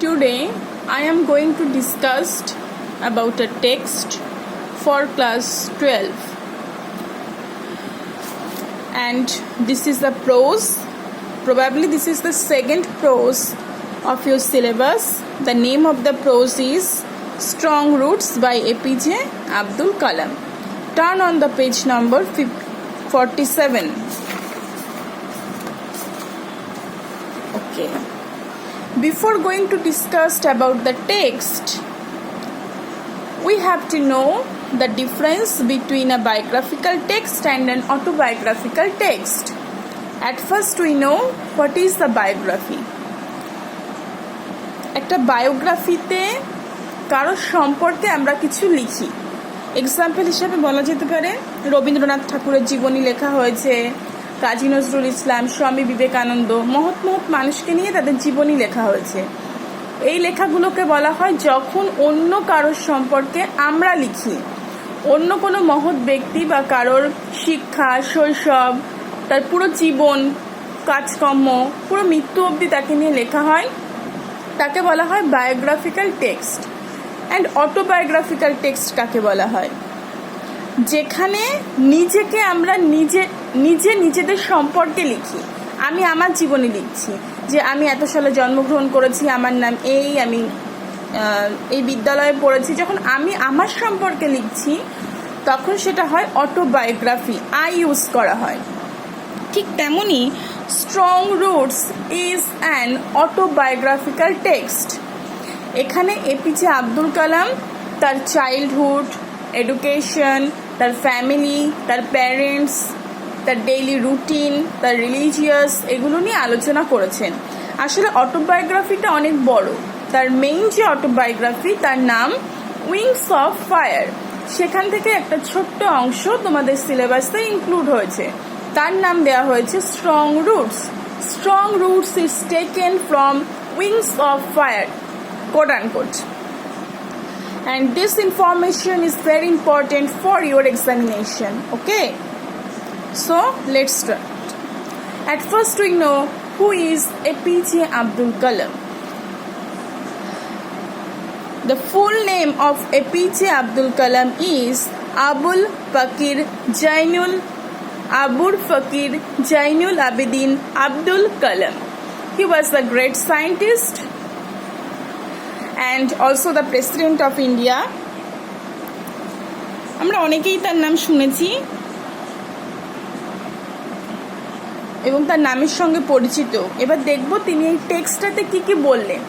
Today I am going to discuss about a text for class 12, and this is the prose. Probably this is the second prose of your syllabus. The name of the prose is Strong Roots by APJ Abdul Kalam. Turn on the page number 47. Okay. Before going to discuss about the text, we have to know the difference between a biographical text and an autobiographical text. At first we know what is the biography. একটা বায়োগ্রাফিতে কারো সম্পর্কে আমরা কিছু লিখি। Example হিসেবে বলা যেতে পারে রবীন্দ্রনাথ ঠাকুরের জীবনী লেখা হয়েছে, কাজী নজরুল ইসলাম, স্বামী বিবেকানন্দ, মহৎ মানুষকে নিয়ে তাদের জীবনী লেখা হয়েছে। এই লেখাগুলোকে বলা হয় যখন অন্য কারোর সম্পর্কে আমরা লিখি। অন্য কোনো মহৎ ব্যক্তি বা কারোর শিক্ষা, শৈশব, তার পুরো জীবন, কাজকর্ম, পুরো মৃত্যু অবধি তাকে নিয়ে লেখা হয়, তাকে বলা হয় biographical text. And autobiographical text কাকে বলা হয়? যেখানে নিজেকে আমরা নিজেদের সম্পর্কে লিখি। আমি আমার জীবনে লিখছি যে আমি এত সালে জন্মগ্রহণ করেছি, আমার নাম এই, আমি এই বিদ্যালয়ে পড়েছি। যখন আমি আমার সম্পর্কে লিখছি তখন সেটা হয় অটোবায়োগ্রাফি, আই ইউজ করা হয়। ঠিক তেমনি strong roots is an autobiographical text. এখানে এপিজে আব্দুল কালাম তার চাইল্ডহুড, এডুকেশন, তার ফ্যামিলি, তার প্যারেন্টস, তার ডেইলি রুটিন, তার রিলিজিয়াস, এগুলো নিয়ে আলোচনা করেছেন। আসলে অটোবায়োগ্রাফিটা অনেক বড়। তার মেইন যে অটোবায়োগ্রাফি তার নাম উইংস অফ ফায়ার। সেখান থেকে একটা ছোট্ট অংশ তোমাদের সিলেবাসে ইনক্লুড হয়েছে, তার নাম দেওয়া হয়েছে strong roots. Strong roots is taken from wings of fire, quote unquote. And this information is very important for your examination. Okay, so let's start. At first we know who is APJ Abdul Kalam. The full name of APJ Abdul Kalam is Abul Fakir Jainul Abidin Abdul Kalam. He was a great scientist and also the President of India. আমরা অনেকেই তার নাম শুনেছি এবং তার নামের সঙ্গে পরিচিত। এবার দেখব তিনি এই টেক্সটটাতে কি কি বললেন।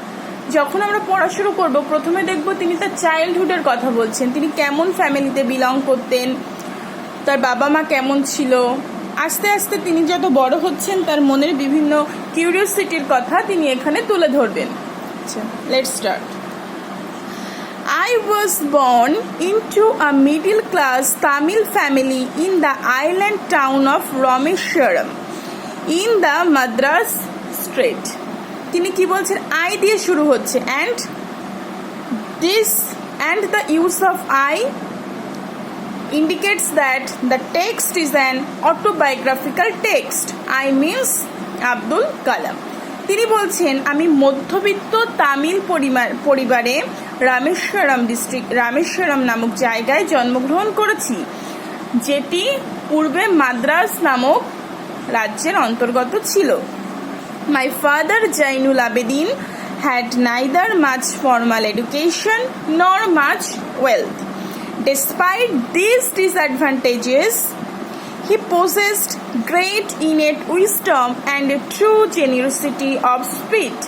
যখন আমরা পড়া শুরু করব প্রথমে দেখব তিনি তার চাইল্ডহুডের কথা বলছেন, তিনি কেমন ফ্যামিলিতে বিলং করতেন, তার বাবা মা কেমন ছিল। আস্তে আস্তে তিনি যত বড় হচ্ছেন তার মনের বিভিন্ন কিউরিওসিটির কথা তিনি এখানে তুলে ধরবেন। আচ্ছা, let's start. I was born into a middle-class Tamil family in the island town of Rameshwaram in the Madras Strait. তিনি কি বলছেন? I দিয়ে শুরু হচ্ছে, and the use of I indicates that the text is an autobiographical text. I means Abdul Kalam. তিনি বলছেন আমি মধ্যবিত্ত তামিল পরিবারে রামেশ্বরম নামক জায়গায় জন্মগ্রহণ করেছি, যেটি পূর্বে মাদ্রাজ নামক রাজ্যের অন্তর্গত ছিল। My father Jainul Abidin had neither much formal education nor much wealth. Despite these disadvantages, he possessed great innate wisdom and a true generosity of spirit.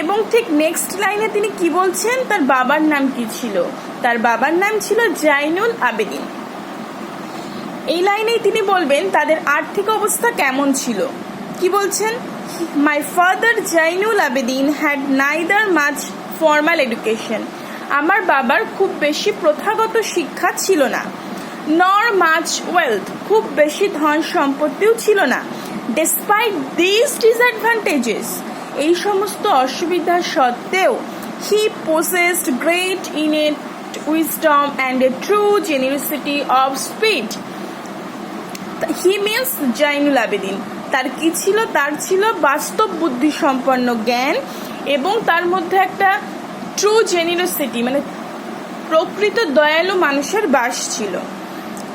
এবং ঠিক নেক্সট লাইনে তিনি কি বলছেন? তার বাবার নাম কি ছিল? তার বাবার নাম ছিল জাইনুল আবেদিন। এই লাইনেই তিনি বলবেন তাদের আর্থিক অবস্থা কেমন ছিল। কি বলছেন? My father Zainul Abedin had neither much formal education. আমার বাবার খুব বেশি প্রথাগত শিক্ষা ছিল না। নর মাচ ওয়েলথ, খুব বেশি ধন সম্পত্তিও ছিল না। ডেসপাইট দিস ডিসঅ্যাডভান্টেজেস, এই সমস্ত অসুবিধা সত্ত্বেও হি possessed great innate wisdom and a true generosity of spirit. He means Zainul Abedin. তার কি ছিল? তার ছিল বাস্তব বুদ্ধি সম্পন্ন জ্ঞান এবং তার মধ্যে একটা ট্রু জেনিরোসিটি মানে প্রকৃত দয়ালু মানুষের বাস ছিল।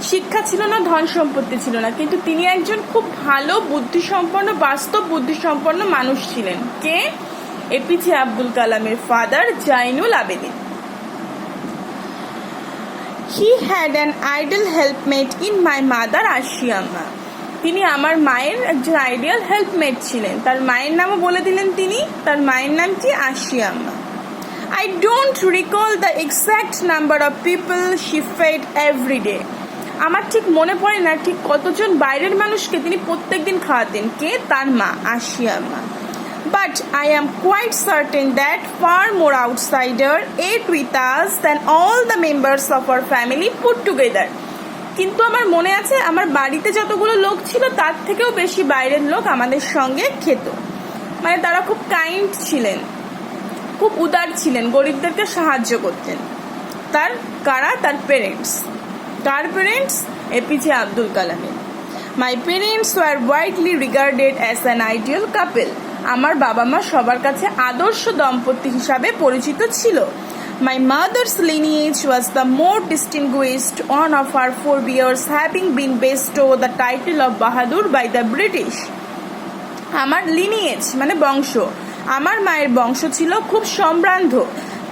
শিক্ষা ছিল না, ধন সম্পত্তি ছিল না, কিন্তু তিনি একজন খুব ভালো বুদ্ধিসম্পন্ন, বাস্তব বুদ্ধিসম্পন্ন মানুষ ছিলেন। কে? এপিজে আব্দুল কালামের father Zainul Abedin. He had an ideal helpmate in my mother আশিয়া আম্মা। তিনি আমার মায়ের একজন আইডিয়াল হেল্পমেট ছিলেন। তার মায়ের নামও বলে দিলেন তিনি। তার মায়ের নাম কি? আশিয়া আম্মা। I don't recall the exact number of people she fed every day. আমার ঠিক মনে পড়ে না ঠিক কতজন বাইরের মানুষকে তিনি প্রত্যেকদিন খাওয়াতেন। কে? তার মা আশিয়া আম্মা। But I am quite certain that far more outsider ate with us than all the members of our family put together. কিন্তু আমার মনে আছে আমার বাড়িতে যতগুলো লোক ছিল তার থেকেও বেশি বাইরের লোক আমাদের সঙ্গে খেত। মানে তারা খুব কাইন্ড ছিলেন, খুব উদার ছিলেন, গরিবদেরকে সাহায্য করতেন। তার কারা? তার পেরেন্টস। কার পেরেন্টস? এপিজে আব্দুল কালামের। My parents were widely regarded as an ideal couple. আমার বাবা মা সবার কাছে আদর্শ দম্পতি হিসাবে পরিচিত ছিল। My mother's lineage was the more distinguished, one of her forebears having been bestowed the title of Bahadur by the British. আমার লিনিয়েজ মানে বংশ, আমার মায়ের বংশ ছিল খুব সম্ভ্রান্ত।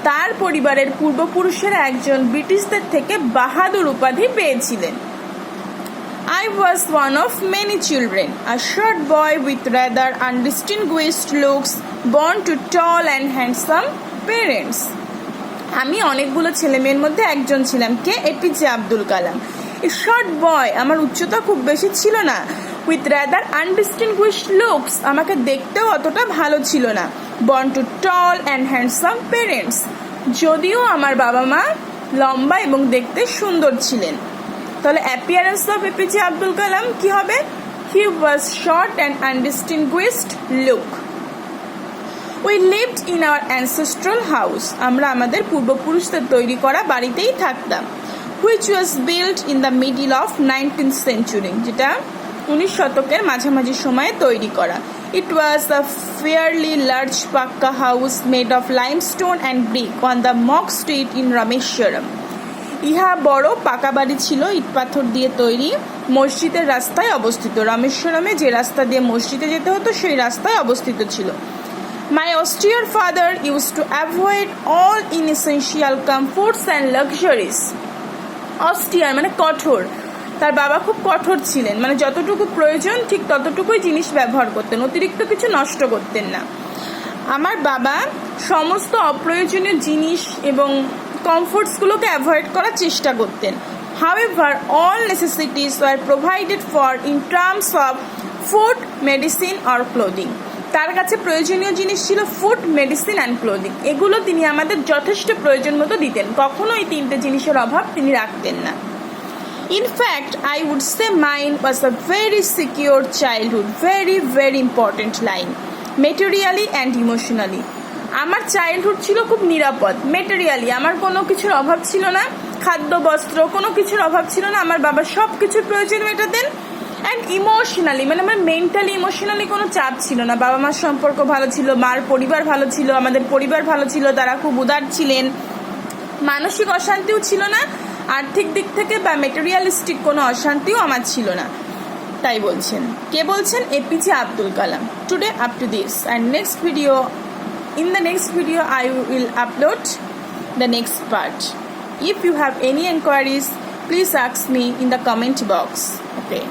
তার পরিবারের পূর্বপুরুষেরা একজন ব্রিটিশদের থেকে বাহাদুর উপাধি পেয়েছিলেন। I was one of many children, a short boy with rather undistinguished looks, born to tall and handsome parents. আমি অনেকগুলো ছেলে মেয়ের মধ্যে একজন ছিলাম। কে? এপিজে আব্দুল কালাম। এই শর্ট বয়, আমার উচ্চতা খুব বেশি ছিল না। উইথ রাদার আনডিস্টিংগুইশড লুকস, আমাকে দেখতেও অতটা ভালো ছিল না। Born to tall and handsome parents, যদিও আমার বাবা মা লম্বা এবং দেখতে সুন্দর ছিলেন। তাহলে appearance of APJ Abdul Kalam কি হবে? He was short and undistinguished look. We lived in our ancestral house. আমরা আমাদের পূর্বপুরুষদের তৈরি করা বাড়িতেই থাকতাম। Which was built in the middle of 19th century. যেটা 19 শতকের মাঝামাঝি সময়ে তৈরি করা। It was a fairly large pakka house made of limestone and brick on the Mock Street in Rameshwaram. ইহা বড় পাকা বাড়ি ছিল, ইট পাথর দিয়ে তৈরি, মসজিদের রাস্তায় অবস্থিত। রামেশ্বরমে যে রাস্তা দিয়ে মসজিদে যেতে হতো সেই রাস্তায় অবস্থিত ছিল। My austere father used to avoid all inessential comforts and luxuries. Austere মানে কঠোর। তার বাবা খুব কঠোর ছিলেন, মানে যতটুকু প্রয়োজন ঠিক ততটুকুই জিনিস ব্যবহার করতেন, অতিরিক্ত কিছু নষ্ট করতেন না। আমার বাবা সমস্ত অপ্রয়োজনীয় জিনিস এবং কমফোর্টসগুলোকে অ্যাভয়েড করার চেষ্টা করতেন। However, all necessities were provided for in terms of food, medicine or clothing. তার কাছে প্রয়োজনীয় জিনিস ছিল ফুড, মেডিসিন অ্যান্ড ক্লোদিং। এগুলো তিনি আমাদের যথেষ্ট প্রয়োজন মতো দিতেন, কখনো এই তিনটে জিনিসের অভাব তিনি রাখতেন না। In fact I would say mine was a very secure childhood, very very important line, materially and emotionally. আমার চাইল্ডহুড ছিল খুব নিরাপদ। মেটেরিয়ালি আমার কোনো কিছুর অভাব ছিল না, খাদ্য বস্ত্র কোনো কিছুর অভাব ছিল না, আমার বাবা সব কিছুর প্রয়োজন মেটাতেন। অ্যান্ড ইমোশনালি মানে আমার মেন্টালি ইমোশনালি কোনো চাপ ছিল না। বাবা মার সম্পর্ক ভালো ছিল, মার পরিবার ভালো ছিল, আমাদের পরিবার ভালো ছিল, তারা খুব উদার ছিলেন। মানসিক অশান্তিও ছিল না, আর্থিক দিক থেকে বা মেটেরিয়ালিস্টিক কোনো অশান্তিও আমার ছিল না। তাই বলছেন, কে বলছেন? APJ Abdul Kalam. Today up to this and next video, in the next video I will upload the next part. If you have any inquiries, please ask me in the comment box. Okay.